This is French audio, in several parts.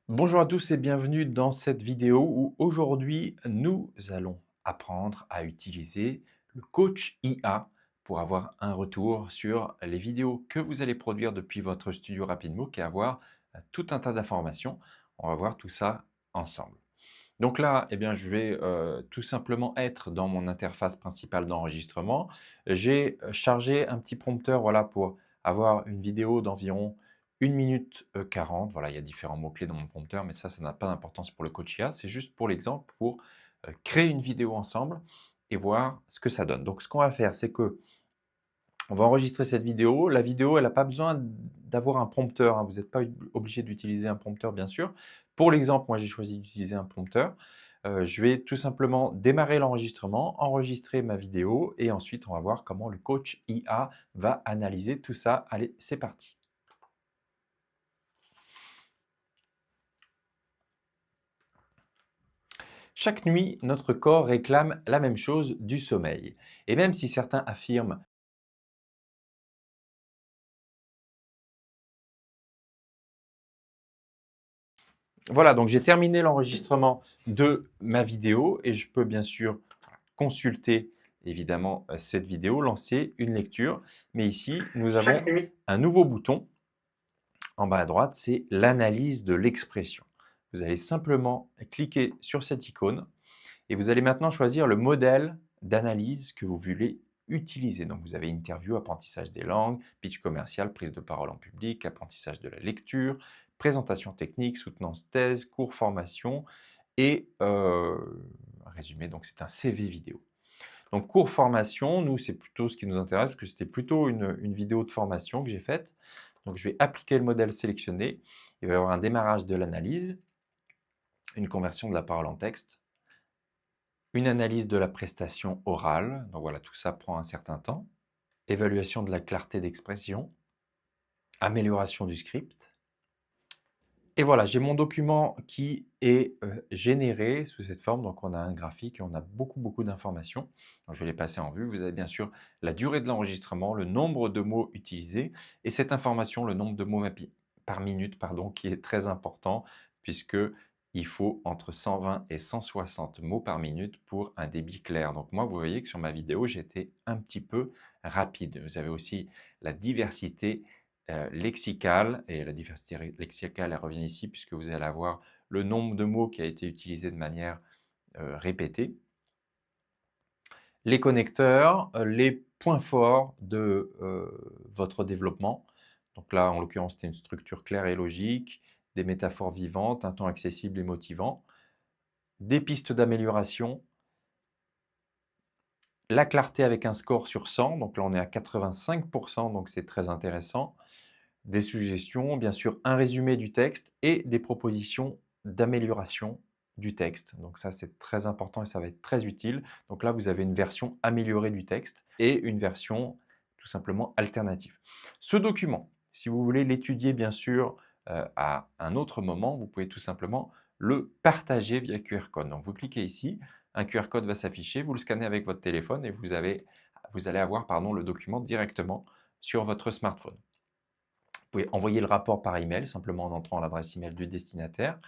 Bonjour à tous et bienvenue dans cette vidéo où aujourd'hui nous allons apprendre à utiliser le coach IA pour avoir un retour sur les vidéos que vous allez produire depuis votre studio RapidMook et avoir tout un tas d'informations. On va voir tout ça ensemble. Donc là, eh bien, je vais tout simplement être dans mon interface principale d'enregistrement. J'ai chargé un petit prompteur voilà, pour avoir une vidéo d'environ 1 minute 40. Voilà, il y a différents mots-clés dans mon prompteur, mais ça n'a pas d'importance pour le coach IA. C'est juste pour l'exemple, pour créer une vidéo ensemble et voir ce que ça donne. Donc, ce qu'on va faire, c'est que on va enregistrer cette vidéo. La vidéo, elle n'a pas besoin d'avoir un prompteur, hein. Vous n'êtes pas obligé d'utiliser un prompteur, bien sûr. Pour l'exemple, moi, j'ai choisi d'utiliser un prompteur. Je vais tout simplement démarrer l'enregistrement, enregistrer ma vidéo et ensuite, on va voir comment le coach IA va analyser tout ça. Allez, c'est parti. Chaque nuit, notre corps réclame la même chose du sommeil. Et même si certains affirment. Voilà, donc j'ai terminé l'enregistrement de ma vidéo et je peux bien sûr consulter évidemment cette vidéo, lancer une lecture. Mais ici, nous avons un nouveau bouton en bas à droite, c'est l'analyse de l'expression. Vous allez simplement cliquer sur cette icône et vous allez maintenant choisir le modèle d'analyse que vous voulez utiliser. Donc vous avez interview, apprentissage des langues, pitch commercial, prise de parole en public, apprentissage de la lecture, présentation technique, soutenance thèse, cours formation et résumé. Donc c'est un CV vidéo. Donc cours formation, nous c'est plutôt ce qui nous intéresse parce que c'était plutôt une vidéo de formation que j'ai faite. Donc je vais appliquer le modèle sélectionné. Il va y avoir un démarrage de l'analyse, une conversion de la parole en texte, une analyse de la prestation orale, donc voilà, tout ça prend un certain temps. Évaluation de la clarté d'expression, amélioration du script. Et voilà, j'ai mon document qui est généré sous cette forme. Donc on a un graphique et on a beaucoup d'informations. Donc je vais les passer en vue. Vous avez bien sûr la durée de l'enregistrement, le nombre de mots utilisés et cette information, le nombre de mots par minute, pardon, qui est très important puisque il faut entre 120 et 160 mots par minute pour un débit clair. Donc moi, vous voyez que sur ma vidéo, j'étais un petit peu rapide. Vous avez aussi la diversité lexicale, et la diversité lexicale, elle revient ici puisque vous allez avoir le nombre de mots qui a été utilisé de manière répétée. Les connecteurs, les points forts de votre développement. Donc là, en l'occurrence, c'était une structure claire et logique, des métaphores vivantes, un ton accessible et motivant, des pistes d'amélioration, la clarté avec un score sur 100, donc là on est à 85%, donc c'est très intéressant. Des suggestions, bien sûr un résumé du texte et des propositions d'amélioration du texte. Donc ça, c'est très important et ça va être très utile. Donc là, vous avez une version améliorée du texte et une version tout simplement alternative. Ce document, si vous voulez l'étudier bien sûr à un autre moment, vous pouvez tout simplement le partager via QR code. Donc vous cliquez ici, un QR code va s'afficher, vous le scannez avec votre téléphone et vous allez avoir le document directement sur votre smartphone. Vous pouvez envoyer le rapport par email, simplement en entrant l'adresse email du destinataire.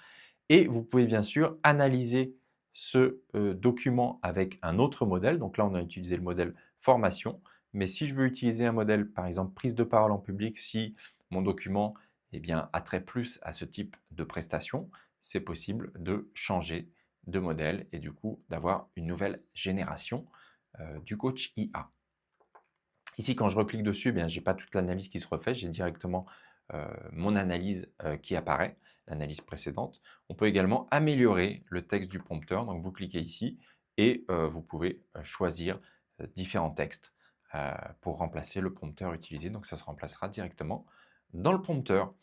Et vous pouvez bien sûr analyser ce document avec un autre modèle. Donc là, on a utilisé le modèle formation. Mais si je veux utiliser un modèle, par exemple, prise de parole en public, si mon document eh bien, a trait plus à ce type de prestation, c'est possible de changer de modèle et du coup d'avoir une nouvelle génération du coach IA. Ici, quand je reclique dessus, je n'ai pas toute l'analyse qui se refait, j'ai directement mon analyse qui apparaît, l'analyse précédente. On peut également améliorer le texte du prompteur. Donc, vous cliquez ici et vous pouvez choisir différents textes pour remplacer le prompteur utilisé. Donc, ça se remplacera directement dans le prompteur.